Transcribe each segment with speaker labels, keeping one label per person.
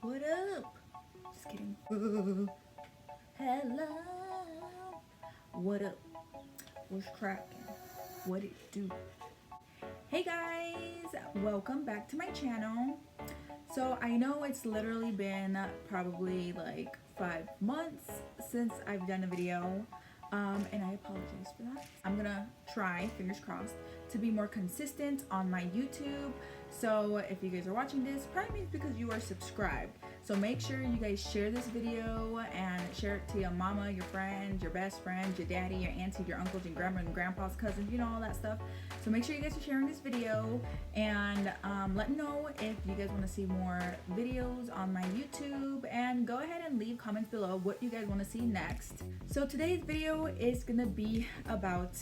Speaker 1: What up? Just kidding. Hello. What up? What's cracking? What it do? Hey guys, welcome back to my channel. So I know it's literally been probably like 5 months since I've done a video. And I apologize for that. I'm gonna try, fingers crossed, to be more consistent on my YouTube. So if you guys are watching this, probably means because you are subscribed. So make sure you guys share this video and share it to your mama, your friends, your best friends, your daddy, your auntie, your uncles, your grandma and grandpa's cousins, you know, all that stuff. So make sure you guys are sharing this video and let me know if you guys want to see more videos on my YouTube, and go ahead and leave comments below what you guys want to see next. So today's video is gonna be about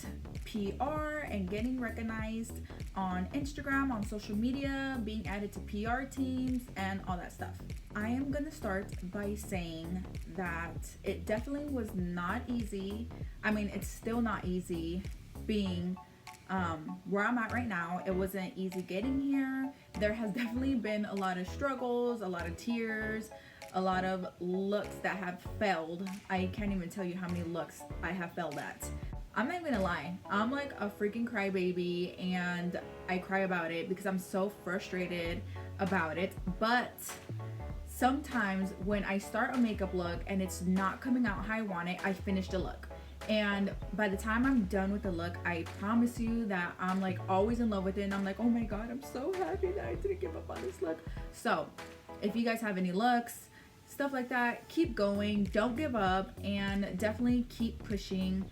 Speaker 1: PR and getting recognized on Instagram, on social media, being added to PR teams and all that stuff. I am gonna start by saying that it definitely was not easy. I mean, it's still not easy being where I'm at right now. It wasn't easy getting here. There has definitely been a lot of struggles, a lot of tears, a lot of looks that have failed. I can't even tell you how many looks I have failed at. I'm not even gonna lie, I'm like a freaking crybaby, and I cry about it because I'm so frustrated about it. But sometimes when I start a makeup look and it's not coming out how I want it, I finish the look. And by the time I'm done with the look, I promise you that I'm like always in love with it, and I'm like, oh my god, I'm so happy that I didn't give up on this look. So if you guys have any looks, stuff like that, keep going, don't give up, and definitely keep pushing.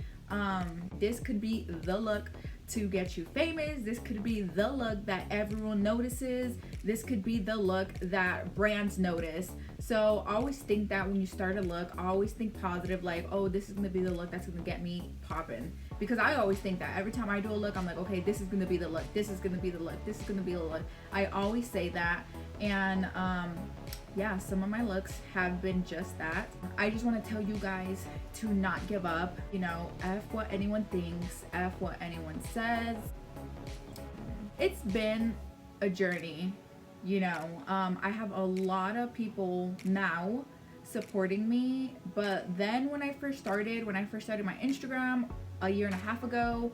Speaker 1: This could be the look to get you famous. This could be the look that everyone notices. This could be the look that brands notice. So always think that when you start a look, always think positive, like, oh, this is gonna be the look that's gonna get me popping. Because I always think that every time I do a look, I'm like, okay, this is gonna be the look, this is gonna be the look, this is gonna be the look. I always say that. And yeah, some of my looks have been just that. I just want to tell you guys to not give up. You know, F what anyone thinks, F what anyone says. It's been a journey, you know. I have a lot of people now supporting me, but then when I first started my Instagram a year and a half ago,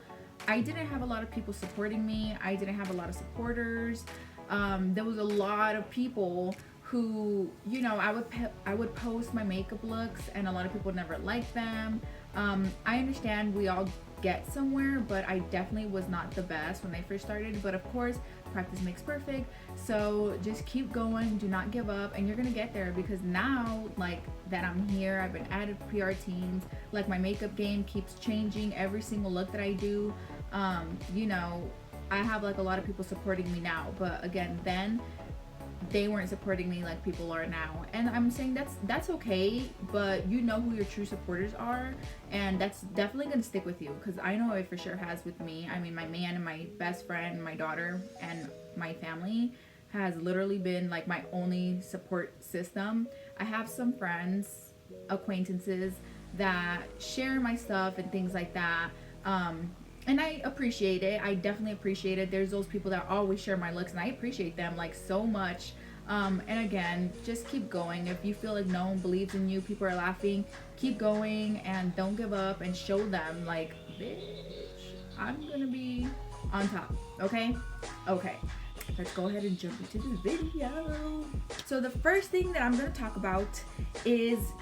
Speaker 1: I didn't have a lot of people supporting me. I didn't have a lot of supporters. There was a lot of people who, you know, I would post my makeup looks and a lot of people never liked them. I understand we all get somewhere, but I definitely was not the best when I first started. But of course, practice makes perfect. So just keep going, do not give up, and you're gonna get there. Because now, like that I'm here, I've been added to PR teams, like my makeup game keeps changing every single look that I do. You know, I have like a lot of people supporting me now, but again, then they weren't supporting me like people are now. And I'm saying that's okay, but you know who your true supporters are, and that's definitely gonna stick with you, because I know it for sure has with me. I mean, my man and my best friend, my daughter, and my family has literally been like my only support system. I have some friends, acquaintances that share my stuff and things like that. And I appreciate it. I definitely appreciate it. There's those people that always share my looks, and I appreciate them like so much. And again, just keep going. If you feel like no one believes in you, people are laughing, keep going and don't give up, and show them like, bitch, I'm gonna be on top. Okay? Okay. Let's go ahead and jump into the video. So the first thing that I'm gonna talk about is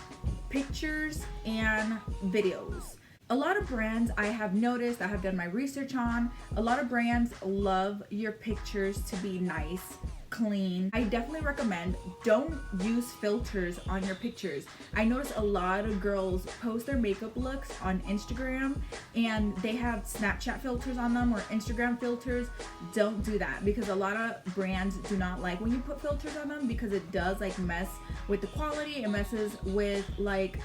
Speaker 1: pictures and videos. A lot of brands I have noticed, I have done my research on, a lot of brands love your pictures to be nice, clean. I definitely recommend don't use filters on your pictures. I notice a lot of girls post their makeup looks on Instagram and they have Snapchat filters on them or Instagram filters. Don't do that, because a lot of brands do not like when you put filters on them, because it does like mess with the quality. It messes with like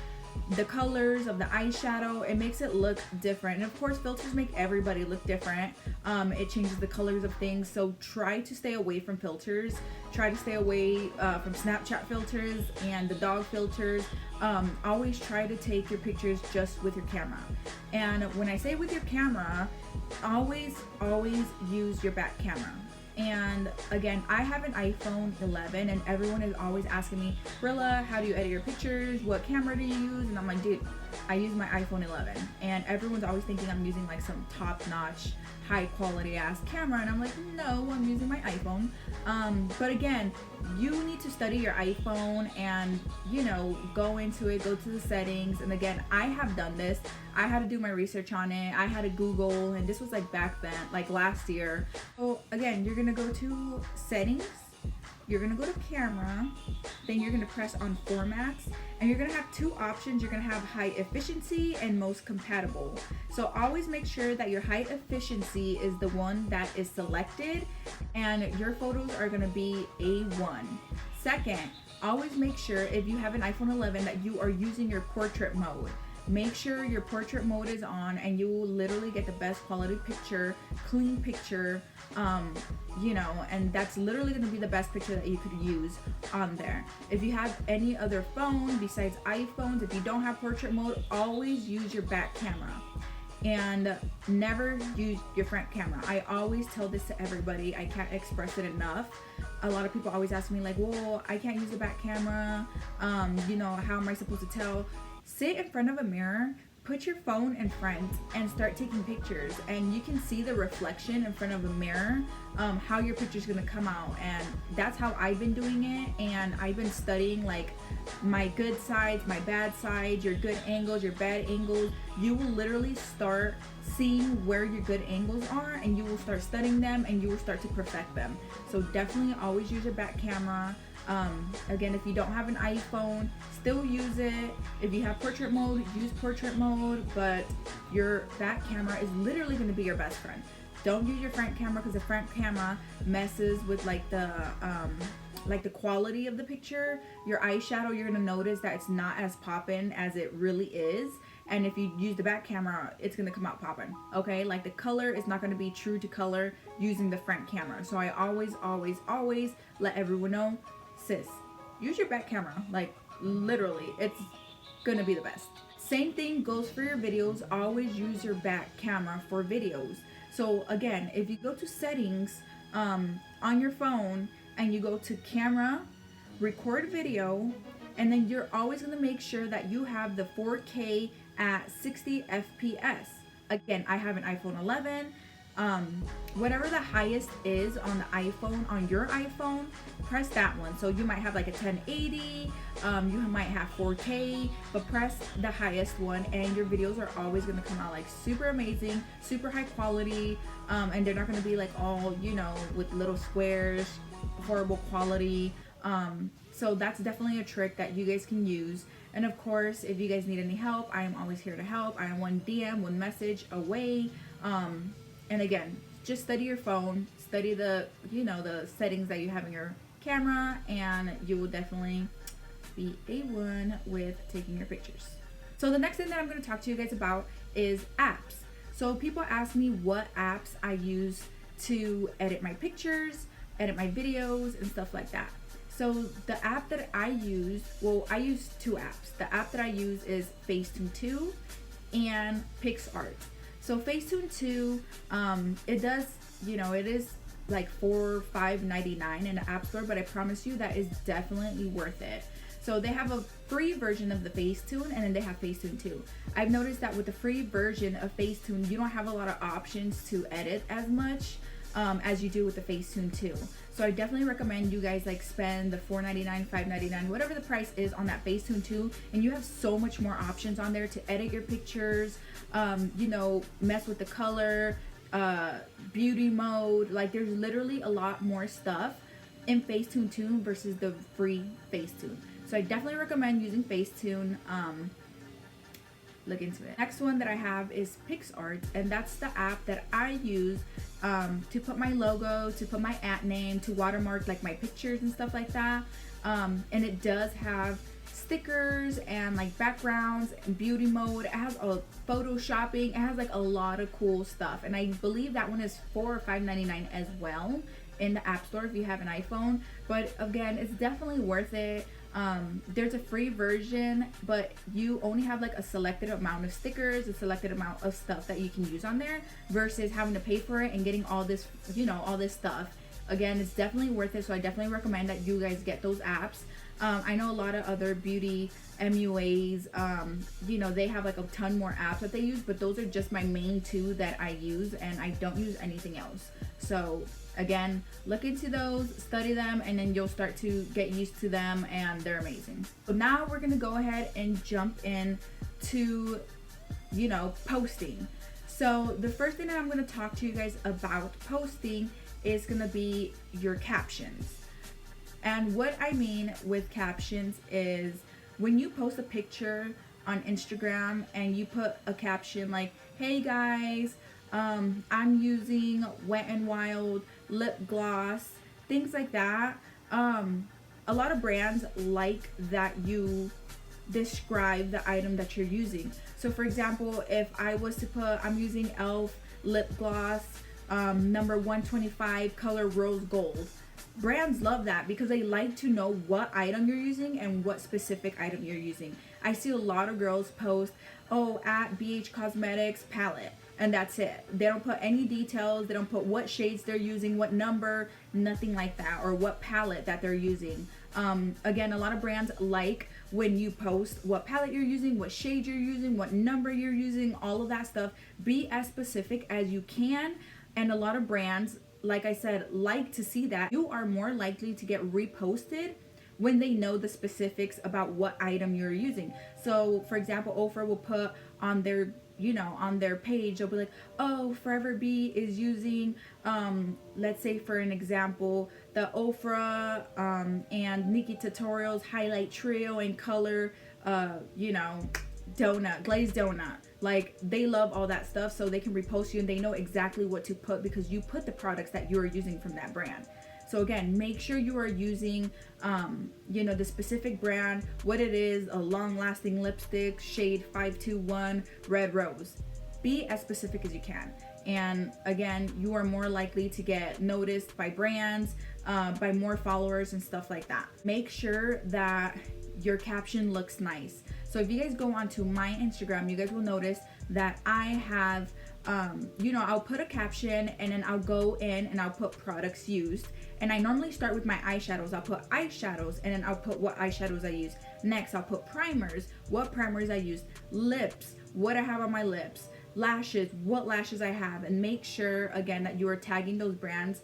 Speaker 1: the colors of the eyeshadow. It makes it look different, and of course filters make everybody look different. It changes the colors of things, so try to stay away from filters. Try to stay away from Snapchat filters and the dog filters. Always try to take your pictures just with your camera. And when I say with your camera, always use your back camera. And again, I have an iPhone 11 and everyone is always asking me, Rilla, how do you edit your pictures? What camera do you use? And I'm like, dude, I use my iPhone 11. And everyone's always thinking I'm using like some top-notch, high-quality ass camera. And I'm like, no, I'm using my iPhone. But again, you need to study your iPhone and, you know, go into it, go to the settings. And again, I have done this. I had to do my research on it. I had to Google, and this was like back then, like last year. So again, you're gonna go to settings, you're gonna go to camera, then you're gonna press on formats, and you're gonna have two options. You're gonna have high efficiency and most compatible. So always make sure that your high efficiency is the one that is selected and your photos are gonna be A1. Second, always make sure if you have an iPhone 11 that you are using your portrait mode. Make sure your portrait mode is on and you will literally get the best quality picture, clean picture, you know, and that's literally going to be the best picture that you could use on there. If you have any other phone besides iPhones, if you don't have portrait mode, always use your back camera and never use your front camera. I always tell this to everybody. I can't express it enough. A lot of people always ask me like, well, I can't use the back camera. You know, how am I supposed to tell? Sit in front of a mirror, put your phone in front and start taking pictures, and you can see the reflection in front of a mirror, how your picture's gonna come out. And that's how I've been doing it, and I've been studying like my good sides, my bad sides, your good angles, your bad angles. You will literally start seeing where your good angles are, and you will start studying them and you will start to perfect them. So definitely always use your back camera. Again, if you don't have an iPhone, still use it. If you have portrait mode, use portrait mode, but your back camera is literally going to be your best friend. Don't use your front camera because the front camera messes with like the quality of the picture. Your eyeshadow, you're going to notice that it's not as poppin' as it really is. And if you use the back camera, it's going to come out poppin', okay? Like the color is not going to be true to color using the front camera. So I always let everyone know, sis, use your back camera. Like literally, it's gonna be the best. Same thing goes for your videos. Always use your back camera for videos. So again, if you go to settings on your phone and you go to camera, record video, and then you're always gonna make sure that you have the 4K at 60 FPS. Again, I have an iPhone 11. Whatever the highest is on the iPhone, on your iPhone, press that one. So you might have like a 1080, you might have 4K, but press the highest one and your videos are always going to come out like super amazing, super high quality, and they're not going to be like all, you know, with little squares, horrible quality. So that's definitely a trick that you guys can use. And of course, if you guys need any help, I am always here to help. I am one DM, one message away. And again, just study your phone, study the, you know, the settings that you have in your camera, and you will definitely be A1 with taking your pictures. So the next thing that I'm going to talk to you guys about is apps. So people ask me what apps I use to edit my pictures, edit my videos, and stuff like that. So the app that I use, well, I use two apps. The app that I use is Facetune 2 and PicsArt. So Facetune 2, it does, you know, it is like $5.99 in the App Store, but I promise you that is definitely worth it. So they have a free version of the Facetune, and then they have Facetune 2. I've noticed that with the free version of Facetune, you don't have a lot of options to edit as much as you do with the Facetune 2. So I definitely recommend you guys like spend the $4.99, $5.99, whatever the price is on that Facetune 2, and you have so much more options on there to edit your pictures, you know, mess with the color, beauty mode. Like there's literally a lot more stuff in Facetune 2 versus the free Facetune. So I definitely recommend using Facetune. Look into it. Next one that I have is PicsArt, and that's the app that I use to put my logo, to put my @ name, to watermark like my pictures and stuff like that. And it does have stickers and like backgrounds and beauty mode. It has a photoshopping. It has like a lot of cool stuff, and I believe that one is $4 or $5.99 as well in the App Store if you have an iPhone. But again, it's definitely worth it. There's a free version, but you only have like a selected amount of stickers, a selected amount of stuff that you can use on there, versus having to pay for it and getting all this, you know, all this stuff again, it's definitely worth it. So I definitely recommend that you guys get those apps. I know a lot of other beauty MUAs, you know, they have like a ton more apps that they use, but those are just my main two that I use, and I don't use anything else. So again, look into those, study them, and then you'll start to get used to them, and they're amazing. So now we're gonna go ahead and jump in to, you know, posting. So the first thing that I'm gonna talk to you guys about posting is gonna be your captions. And what I mean with captions is when you post a picture on Instagram and you put a caption like, hey guys, I'm using Wet n Wild lip gloss, things like that. A lot of brands like that you describe the item that you're using. So for example, if I was to put, I'm using e.l.f. lip gloss, number 125, color rose gold. Brands love that because they like to know what item you're using and what specific item you're using. I see a lot of girls post, oh, at BH Cosmetics palette, and that's it. They don't put any details. They don't put what shades they're using, what number, nothing like that, or what palette that they're using. Again, a lot of brands like when you post what palette you're using, what shade you're using, what number you're using, all of that stuff. Be as specific as you can. And a lot of brands, like I said, like to see that. You are more likely to get reposted when they know the specifics about what item you're using. So for example, Ofra will put on their, you know, on their page, they'll be like, oh, Forever Bee is using, let's say for an example, the Ofra and Nikki Tutorials highlight trio in color, you know, donut, glazed donut. Like, they love all that stuff, so they can repost you and they know exactly what to put because you put the products that you're using from that brand. So again, make sure you are using, you know, the specific brand, what it is, a long-lasting lipstick, shade 521, red rose. Be as specific as you can. And again, you are more likely to get noticed by brands, by more followers and stuff like that. Make sure that your caption looks nice. So if you guys go onto my Instagram, you guys will notice that I have, you know, I'll put a caption and then I'll go in and I'll put products used. And I normally start with my eyeshadows. I'll put eyeshadows and then I'll put what eyeshadows I use. Next, I'll put primers, what primers I use, lips, what I have on my lips, lashes, what lashes I have, and make sure again that you are tagging those brands.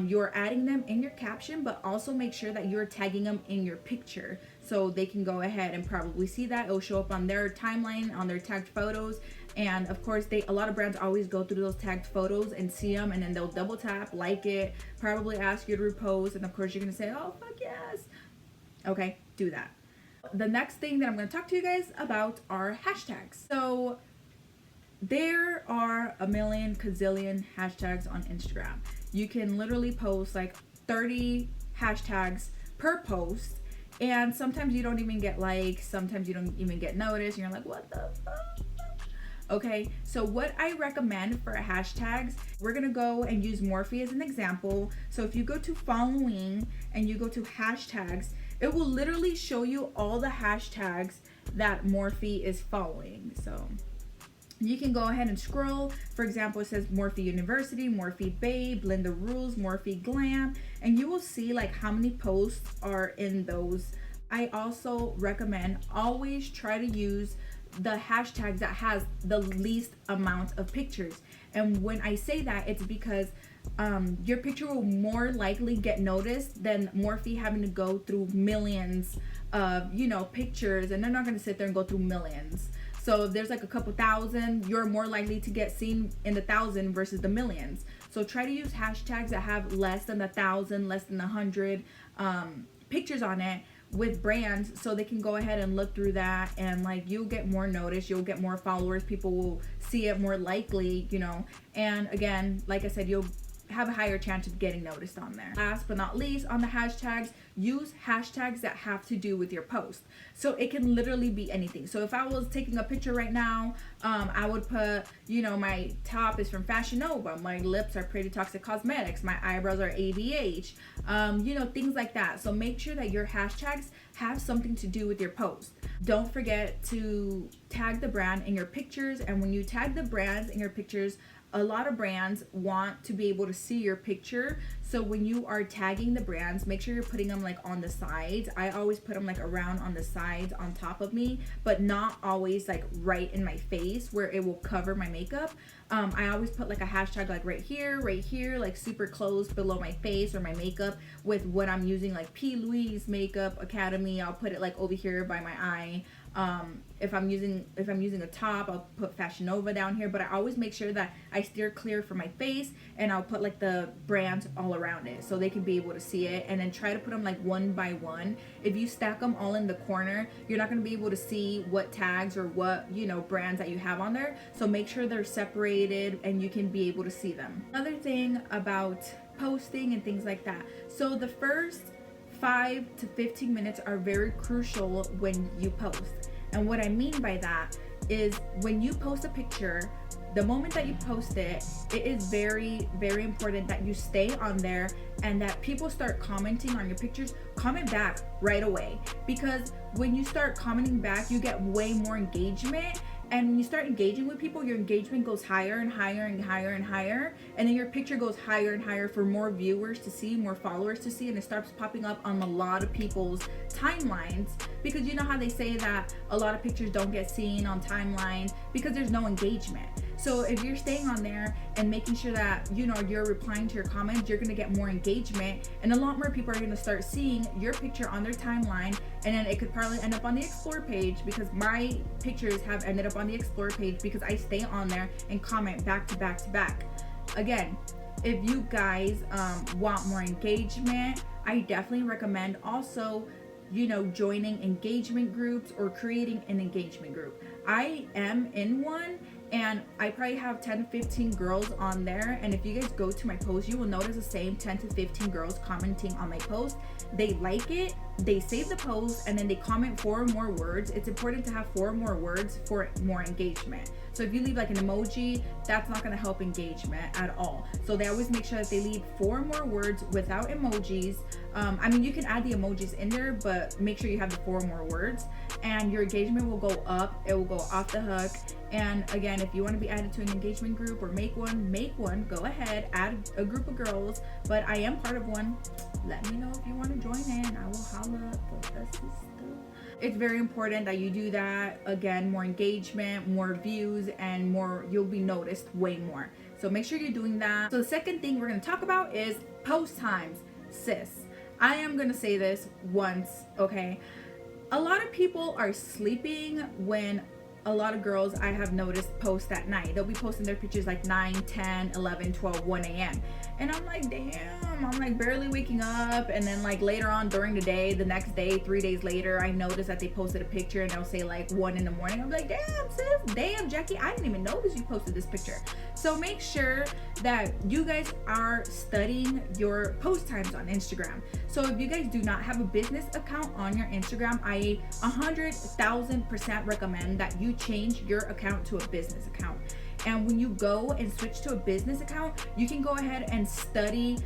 Speaker 1: You're adding them in your caption, but also make sure that you're tagging them in your picture so they can go ahead and probably see that. It'll show up on their timeline, on their tagged photos. And of course, a lot of brands always go through those tagged photos and see them, and then they'll double tap, like it, probably ask you to repost, and of course you're gonna say, oh fuck yes. Okay, do that. The next thing that I'm gonna talk to you guys about are hashtags. So there are a million gazillion hashtags on Instagram. You can literally post like 30 hashtags per post, and sometimes you don't even get likes, sometimes you don't even get noticed, and you're like, what the fuck? Okay, so what I recommend for hashtags, we're gonna go and use Morphe as an example. So if you go to following and you go to hashtags, it will literally show you all the hashtags that Morphe is following. So you can go ahead and scroll. For example, it says Morphe University, Morphe Babe, Linda Rules, Morphe Glam, and you will see like how many posts are in those. I also recommend always try to use the hashtags that has the least amount of pictures. And when I say that, it's because your picture will more likely get noticed than Morphe having to go through millions of, you know, pictures, and they're not going to sit there and go through millions. So if there's like a couple thousand, you're more likely to get seen in the 1,000 versus the millions. So try to use hashtags that have less than 1,000, less than 100 pictures on it with brands, so they can go ahead and look through that, and like you'll get more notice, you'll get more followers, people will see it more likely, you know. And again, like I said, you'll have a higher chance of getting noticed on there. Last but not least, on the hashtags, use hashtags that have to do with your post. So it can literally be anything. So if I was taking a picture right now, I would put, you know, my top is from Fashion Nova, my lips are Pretty Toxic Cosmetics, my eyebrows are ABH, you know, things like that. So make sure that your hashtags have something to do with your post. Don't forget to tag the brand in your pictures, and when you tag the brands in your pictures, a lot of brands want to be able to see your picture So when you are tagging the brands, make sure you're putting them like on the sides. I always put them like around on the sides on top of me, but not always like right in my face where it will cover my makeup. I always put like a hashtag like right here, like super close below my face or my makeup with what I'm using, like P. Louise Makeup Academy. I'll put it like over here by my eye. If I'm using a top, I'll put Fashion Nova down here, but I always make sure that I steer clear from my face, and I'll put like the brands all around it so they can be able to see it, and then try to put them like one by one. If you stack them all in the corner, you're not going to be able to see what tags or what, you know, brands that you have on there. So make sure they're separated and you can be able to see them. Another thing about posting and things like that. So the first 5 to 15 minutes are very crucial when you post. And what I mean by that is when you post a picture, the moment that you post it, it is very, very important that you stay on there and that people start commenting on your pictures. Comment back right away, because when you start commenting back, you get way more engagement. And when you start engaging with people, your engagement goes higher and higher and higher and higher. And then your picture goes higher and higher for more viewers to see, more followers to see. And it starts popping up on a lot of people's timelines. Because you know how they say that a lot of pictures don't get seen on timelines because there's no engagement. So if you're staying on there and making sure that, you know, you're replying to your comments, you're going to get more engagement. And a lot more people are going to start seeing your picture on their timeline. And then it could probably end up on the Explore page, because my pictures have ended up on the Explore page because I stay on there and comment back to back to back. Again, if you guys want more engagement, I definitely recommend also, you know, joining engagement groups or creating an engagement group. I am in one, and I probably have 10 to 15 girls on there. And if you guys go to my post, you will notice the same 10 to 15 girls commenting on my post. They like it, they save the post, and then they comment 4 more words. It's important to have 4 more words for more engagement. So if you leave like an emoji, that's not going to help engagement at all. So they always make sure that they leave 4 more words without emojis. I mean, you can add the emojis in there, but make sure you have the 4 more words, and your engagement will go up. It will go off the hook. And again, if you want to be added to an engagement group or make one, go ahead, add a group of girls. But I am part of one. Let me know if you want to join in. I will holla for the sister. It's very important that you do that. Again, more engagement, more views, and more, you'll be noticed way more. So make sure you're doing that. So the second thing we're going to talk about is post times. Sis, I am going to say this once, okay? A lot of people are sleeping when a lot of girls I have noticed post at night. They'll be posting their pictures like 9, 10, 11, 12, 1 a.m. And I'm like, damn, I'm like barely waking up. And then like later on during the day, the next day, 3 days later, I notice that they posted a picture and they'll say like 1 in the morning. I'm like, damn sis, damn Jackie, I didn't even notice you posted this picture. So make sure that you guys are studying your post times on Instagram. So if you guys do not have a business account on your Instagram, I 100,000% recommend that you change your account to a business account. And when you go and switch to a business account, you can go ahead and study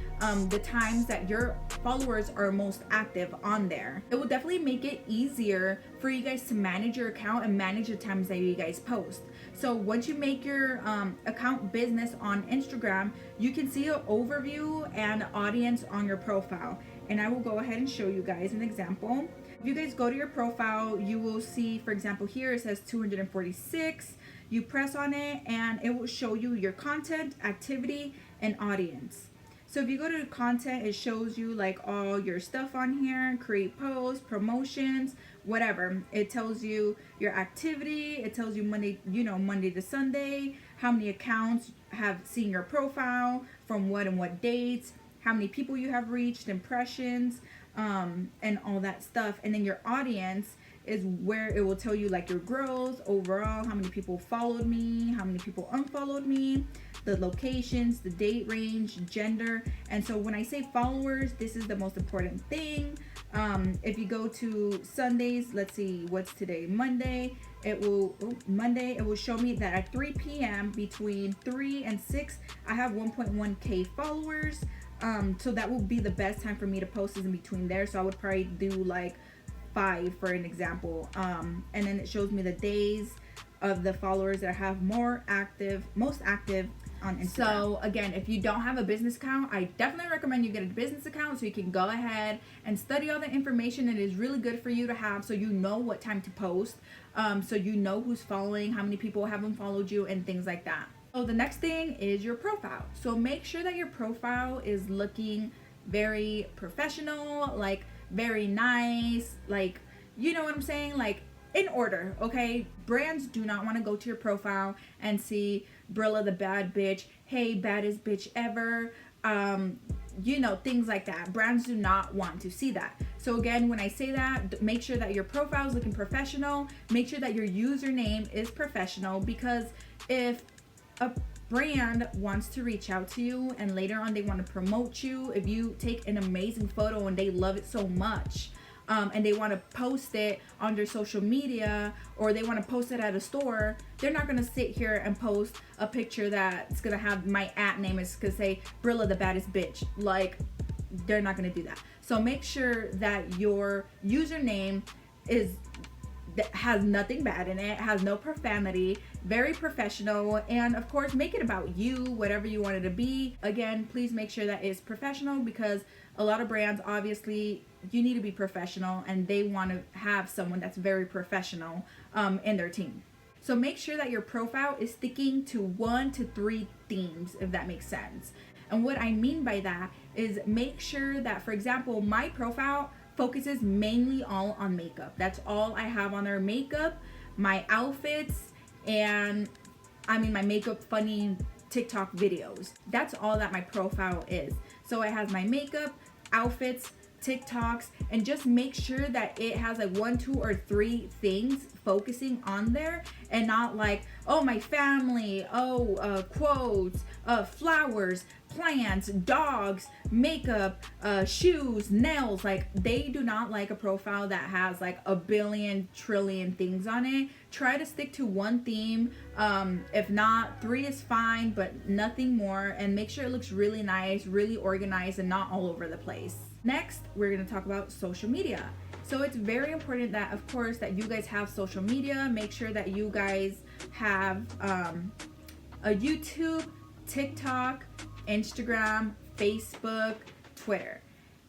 Speaker 1: the times that your followers are most active on there. It will definitely make it easier for you guys to manage your account and manage the times that you guys post. So once you make your account business on Instagram, you can see an overview and audience on your profile. And I will go ahead and show you guys an example. If you guys go to your profile, you will see, for example, here it says 246. You press on it and it will show you your content, activity, and audience. So if you go to the content, it shows you like all your stuff on here, create posts, promotions, whatever. It tells you your activity. It tells you Monday to Sunday, how many accounts have seen your profile, from what and what dates, how many people you have reached, impressions, and all that stuff. And then your audience is where it will tell you like your growth overall, how many people followed me, how many people unfollowed me, the locations, the date range, gender. And so when I say followers, this is the most important thing. If you go to Sundays, let's see, what's today, Monday, it will show me that at 3 p.m. between 3 and 6 I have 1.1k followers. So that will be the best time for me to post is in between there. So I would probably do like 5 for an example. And then it shows me the days of the followers that have most active. on Instagram. So again, if you don't have a business account, I definitely recommend you get a business account so you can go ahead and study all the information. It is really good for you to have so you know what time to post, so you know who's following, how many people haven't followed you, and things like that. So the next thing is your profile. So make sure that your profile is looking very professional, like very nice, like, you know what I'm saying, like in order, okay? Brands do not want to go to your profile and see Brilla the bad bitch, hey, baddest bitch ever, you know, things like that. Brands do not want to see that. So again, when I say that, make sure that your profile is looking professional. Make sure that your username is professional, because if a brand wants to reach out to you and later on they want to promote you, if you take an amazing photo and they love it so much, and they want to post it on their social media, or they want to post it at a store, they're not going to sit here and post a picture that's going to have my @name is going to say Brilla the baddest bitch. Like, they're not going to do that. So make sure that your username has nothing bad in it, has no profanity, very professional, and of course make it about you, whatever you want it to be. Again, please make sure that it's professional, because a lot of brands, obviously you need to be professional and they want to have someone that's very professional in their team. So make sure that your profile is sticking to 1 to 3 themes, if that makes sense. And what I mean by that is make sure that, for example, my profile focuses mainly all on makeup. That's all I have on there: makeup, my outfits, and my makeup funny TikTok videos. That's all that my profile is. So it has my makeup, outfits, TikToks, and just make sure that it has like 1, 2, or 3 things focusing on there, and not like, oh, my family, quotes, flowers, plants, dogs, makeup, shoes, nails. Like, they do not like a profile that has like a billion trillion things on it. Try to stick to 1 theme. If not, 3 is fine, but nothing more, and make sure it looks really nice, really organized, and not all over the place. Next, we're going to talk about social media. So it's very important that, of course, that you guys have social media. Make sure that you guys have a YouTube, TikTok, Instagram, Facebook, Twitter.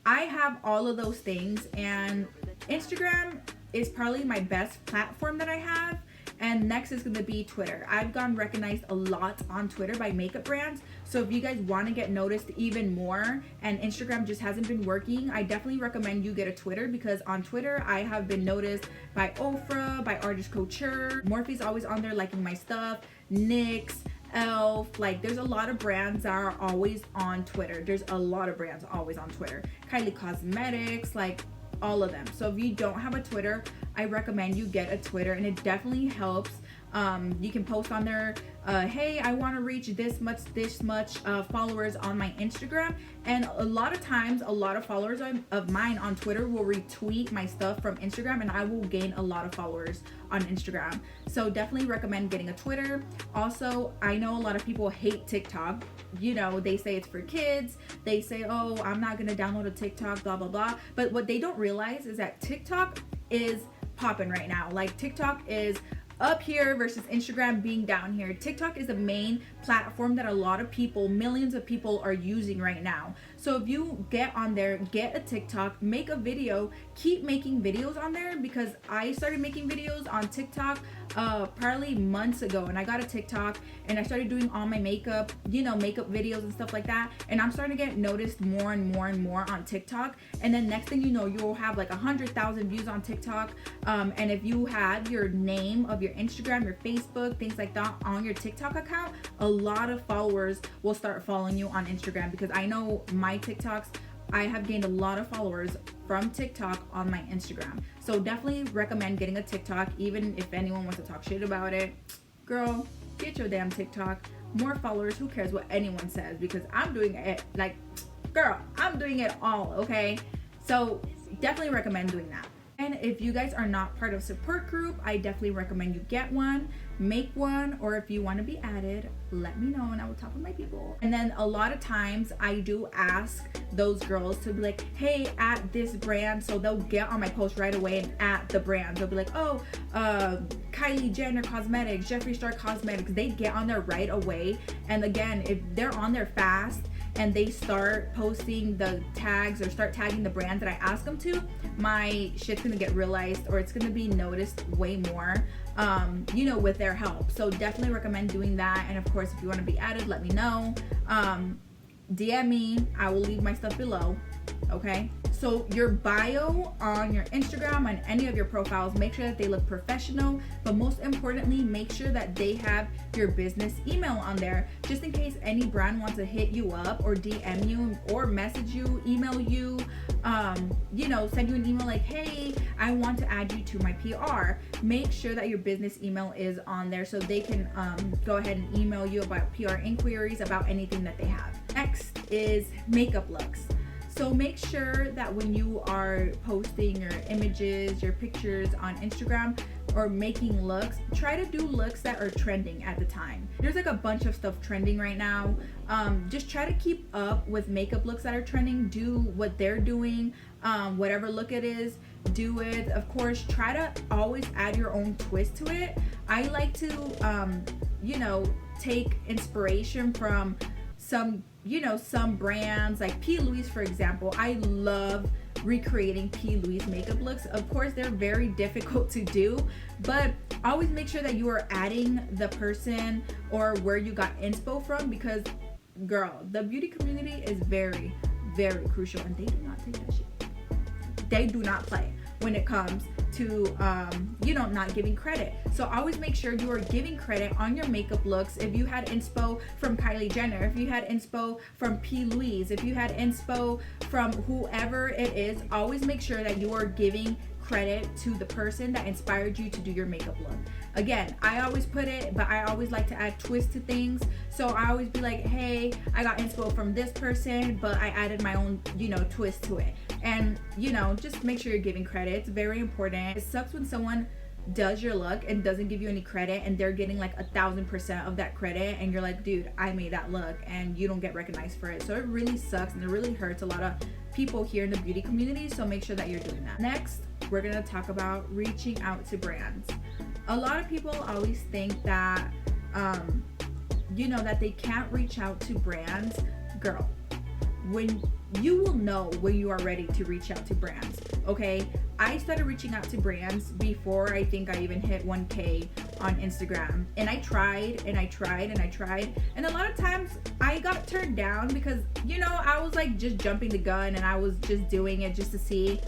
Speaker 1: I have all of those things, and Instagram is probably my best platform that I have. And next is going to be Twitter. I've gotten recognized a lot on Twitter by makeup brands. So if you guys want to get noticed even more and Instagram just hasn't been working, I definitely recommend you get a Twitter, because on Twitter I have been noticed by Ofra, by Artist Couture. Morphe's always on there liking my stuff. NYX, Elf, like there's a lot of brands that are always on Twitter. There's a lot of brands always on Twitter. Kylie Cosmetics, like all of them. So if you don't have a Twitter, I recommend you get a Twitter, and it definitely helps. You can post on there, hey, I want to reach this much followers on my Instagram, and a lot of times a lot of followers of mine on Twitter will retweet my stuff from Instagram, and I will gain a lot of followers on Instagram. So definitely recommend getting a Twitter. Also, I know a lot of people hate TikTok. You know, they say it's for kids. They say, oh, I'm not gonna download a TikTok, blah blah blah. But what they don't realize is that TikTok is popping right now. Like, TikTok is up here versus Instagram being down here. TikTok is the main platform that a lot of people, millions of people, are using right now. So if you get on there, get a TikTok, make a video, keep making videos on there, because I started making videos on TikTok probably months ago, and I got a TikTok and I started doing all my makeup, you know, makeup videos and stuff like that, and I'm starting to get noticed more and more and more on TikTok. And then next thing you know, you'll have like 100,000 views on TikTok, and if you have your name of your Instagram, your Facebook, things like that on your TikTok account, a lot of followers will start following you on Instagram, because I know my TikToks, I have gained a lot of followers from TikTok on my Instagram. So definitely recommend getting a TikTok, even if anyone wants to talk shit about it. Girl, get your damn TikTok. More followers, who cares what anyone says, because I'm doing it, like, girl, I'm doing it all, okay? So definitely recommend doing that. And if you guys are not part of support group, I definitely recommend you get one, make one, or if you want to be added, let me know and I will talk with my people. And then a lot of times I do ask those girls to be like, hey, at this brand, so they'll get on my post right away and at the brand. They'll be like, oh, Kylie Jenner Cosmetics, Jeffree Star Cosmetics. They get on there right away. And again, if they're on there fast and they start posting the tags or start tagging the brands that I ask them to, my shit's gonna get realized, or it's gonna be noticed way more, you know, with their help. So definitely recommend doing that. And of course, if you want to be added, let me know. DM me, I will leave my stuff below. Okay, so your bio on your Instagram and any of your profiles, make sure that they look professional, but most importantly, make sure that they have your business email on there, just in case any brand wants to hit you up or DM you or message you, email you, you know, send you an email like, hey, I want to add you to my PR. Make sure that your business email is on there so they can go ahead and email you about PR inquiries about anything that they have. Next is makeup looks. So make sure that when you are posting your images, your pictures on Instagram or making looks, try to do looks that are trending at the time. There's like a bunch of stuff trending right now. Just try to keep up with makeup looks that are trending. Do what they're doing, whatever look it is, do it. Of course, try to always add your own twist to it. I like to, you know, take inspiration from some brands like P. Louise, for example. I love recreating P. Louise makeup looks. Of course, they're very difficult to do, but always make sure that you are adding the person or where you got inspo from, because girl, the beauty community is very, very crucial and they do not take that shit. They do not play when it comes to you know, not giving credit. So always make sure you are giving credit on your makeup looks. If you had inspo from Kylie Jenner, if you had inspo from P. Louise, if you had inspo from whoever it is, always make sure that you are giving credit to the person that inspired you to do your makeup look. Again, I always put it, but I always like to add twists to things. So I always be like, hey, I got inspo from this person, but I added my own, you know, twist to it. And, you know, just make sure you're giving credit. It's very important. It sucks when someone does your look and doesn't give you any credit and they're getting like 1,000% of that credit and you're like, dude, I made that look, and you don't get recognized for it. So it really sucks and it really hurts a lot of people here in the beauty community. So make sure that you're doing that. Next, we're gonna talk about reaching out to brands. A lot of people always think that you know, that they can't reach out to brands. Girl, when you will know when you are ready to reach out to brands. Okay, I started reaching out to brands before I think I even hit 1K on Instagram, and I tried and I tried and I tried, and a lot of times I got turned down because, you know, I was like just jumping the gun and I was just doing it just to see.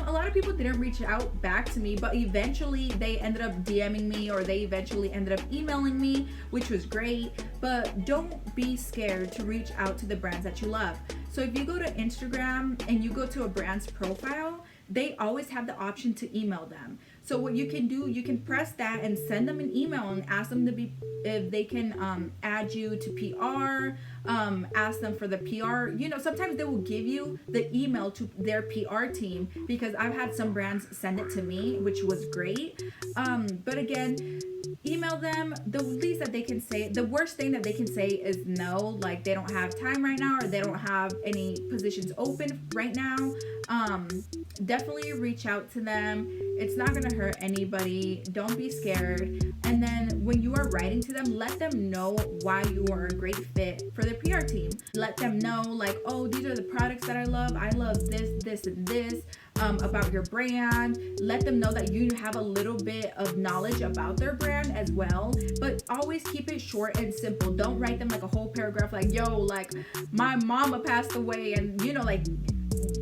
Speaker 1: A lot of people didn't reach out back to me, but eventually they ended up DMing me, or they eventually ended up emailing me, which was great. But don't be scared to reach out to the brands that you love. So if you go to Instagram and you go to a brand's profile, they always have the option to email them. So what you can do, you can press that and send them an email and ask them to be, if they can add you to PR, ask them for the PR. You know, sometimes they will give you the email to their PR team, because I've had some brands send it to me, which was great. But again, email them. The least that they can say, the worst thing that they can say is no, like they don't have time right now, or they don't have any positions open right now. Definitely reach out to them. It's not gonna hurt anybody. Don't be scared. And then when you are writing to them, let them know why you are a great fit for their PR team. Let them know, like, oh, these are the products that I love. I love this, this, and this about your brand. Let them know that you have a little bit of knowledge about their brand as well. But always keep it short and simple. Don't write them like a whole paragraph like, yo, like my mama passed away, and you know, like,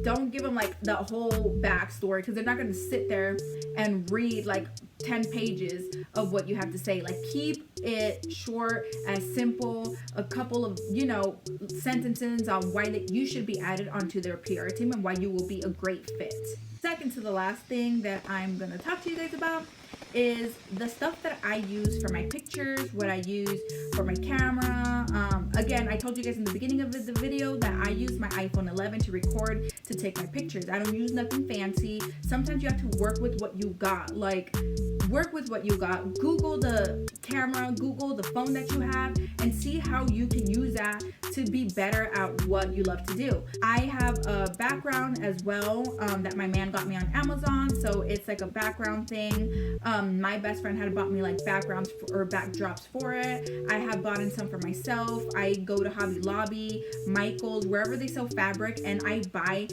Speaker 1: don't give them like the whole backstory, because they're not going to sit there and read like 10 pages of what you have to say. Like, keep it short and simple, a couple of, you know, sentences on why that you should be added onto their PR team and why you will be a great fit. Second to the last thing that I'm going to talk to you guys about is the stuff that I use for my pictures, what I use for my camera. Again, I told you guys in the beginning of the video that I use my iPhone 11 to record, to take my pictures. I don't use nothing fancy. Sometimes you have to work with what you got. Like, work with what you got. Google the camera, Google the phone that you have, and see how you can use that to be better at what you love to do. I have a background as well that my man got me on Amazon, so it's like a background thing. My best friend had bought me like backgrounds or backdrops for it. I have bought in some for myself. I go to Hobby Lobby, Michael's, wherever they sell fabric, and I buy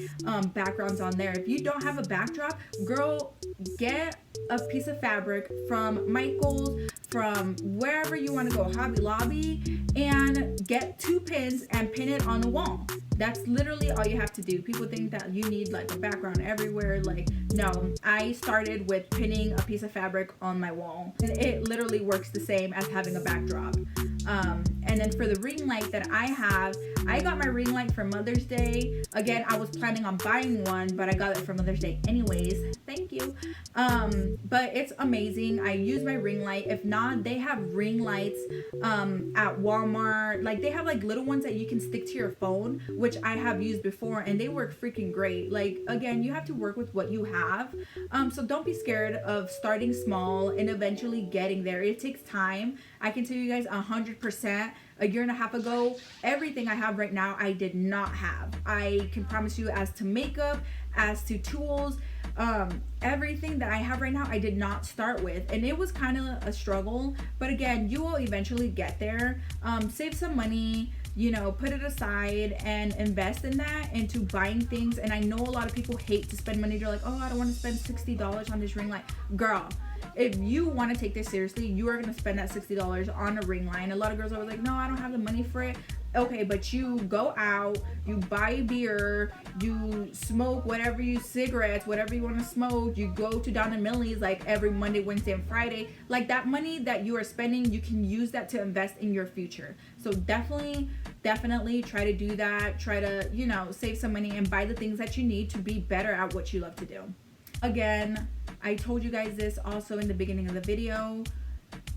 Speaker 1: backgrounds on there. If you don't have a backdrop, girl, get a piece of fabric from Michael's, from wherever you want to go, Hobby Lobby, and get 2 pins and pin it on the wall. That's literally all you have to do. People think that you need like a background everywhere. Like, no, I started with pinning a piece of fabric on my wall, and it literally works the same as having a backdrop. And then for the ring light that I have, I got my ring light for Mother's Day. Again, I was planning on buying one, but I got it for Mother's Day anyways. Thank you. But it's amazing. I use my ring light. If not, they have ring lights at Walmart. Like, they have like little ones that you can stick to your phone, which I have used before, and they work freaking great. Like, again, you have to work with what you have. So don't be scared of starting small and eventually getting there. It takes time. I can tell you guys 100%. A year and a half ago, everything I have right now, I did not have. I can promise you, as to makeup, as to tools, everything that I have right now, I did not start with. And it was kind of a struggle. But again, you will eventually get there. Save some money, you know, put it aside and invest in that into buying things. And I know a lot of people hate to spend money. They're like, oh, I don't want to spend $60 on this ring light. Girl, if you want to take this seriously, you are going to spend that $60 on a ring light. A lot of girls are like, no, I don't have the money for it. Okay, but you go out, you buy beer, you smoke whatever cigarettes, whatever you want to smoke. You go to Don and Millie's like every Monday, Wednesday, and Friday. Like, that money that you are spending, you can use that to invest in your future. So definitely try to do that. Try to, you know, save some money and buy the things that you need to be better at what you love to do. Again, I told you guys this also in the beginning of the video.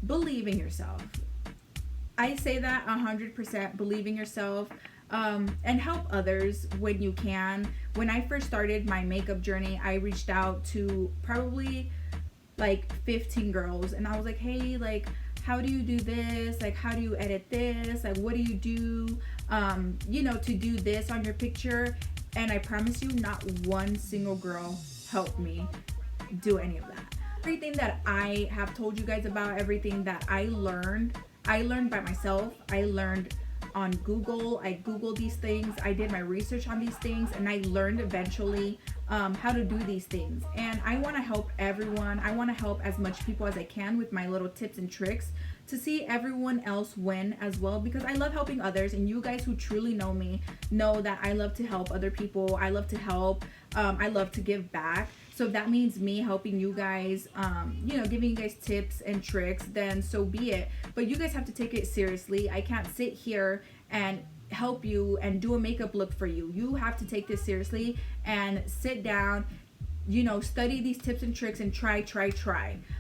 Speaker 1: Believe in yourself. I say that 100%. Believe in yourself, and help others when you can. When I first started my makeup journey, I reached out to probably like 15 girls, and I was like, hey, like, how do you do this? Like, how do you edit this? Like, what do you do, you know, to do this on your picture? And I promise you, not one single girl helped me do any of that. Everything that I have told you guys about, everything that I learned by myself. I learned on Google. I Googled these things. I did my research on these things, and I learned eventually how to do these things. And I want to help everyone. I want to help as much people as I can with my little tips and tricks to see everyone else win as well, because I love helping others. And you guys who truly know me know that I love to help other people. I love to help. I love to give back. So if that means me helping you guys, you know, giving you guys tips and tricks, then so be it. But you guys have to take it seriously. I can't sit here and help you and do a makeup look for you. You have to take this seriously and sit down, you know, study these tips and tricks and try.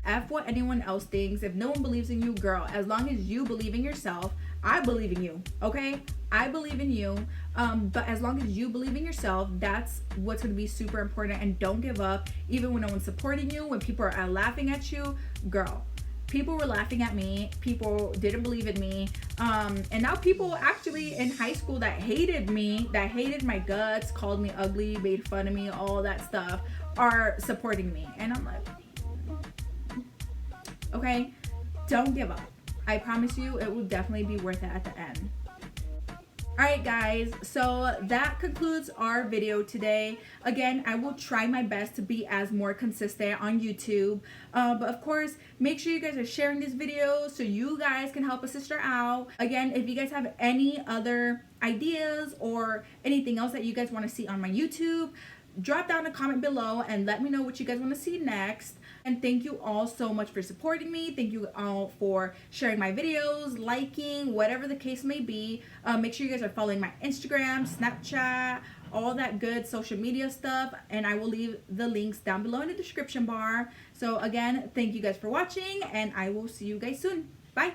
Speaker 1: F what anyone else thinks. If no one believes in you, girl, as long as you believe in yourself, I believe in you, okay? I believe in you. But as long as you believe in yourself, that's what's going to be super important. And don't give up, even when no one's supporting you, when people are laughing at you. Girl, people were laughing at me. People didn't believe in me. And now people actually in high school that hated me, that hated my guts, called me ugly, made fun of me, all that stuff, are supporting me. And I'm like, okay, don't give up. I promise you it will definitely be worth it at the end. Alright guys, so that concludes our video today. Again, I will try my best to be as more consistent on YouTube. But of course, make sure you guys are sharing this video so you guys can help a sister out. Again, if you guys have any other ideas or anything else that you guys want to see on my YouTube, drop down a comment below and let me know what you guys want to see next. And thank you all so much for supporting me. Thank you all for sharing my videos, liking, whatever the case may be. Make sure you guys are following my Instagram, Snapchat, all that good social media stuff. And I will leave the links down below in the description bar. So again, thank you guys for watching, and I will see you guys soon. Bye.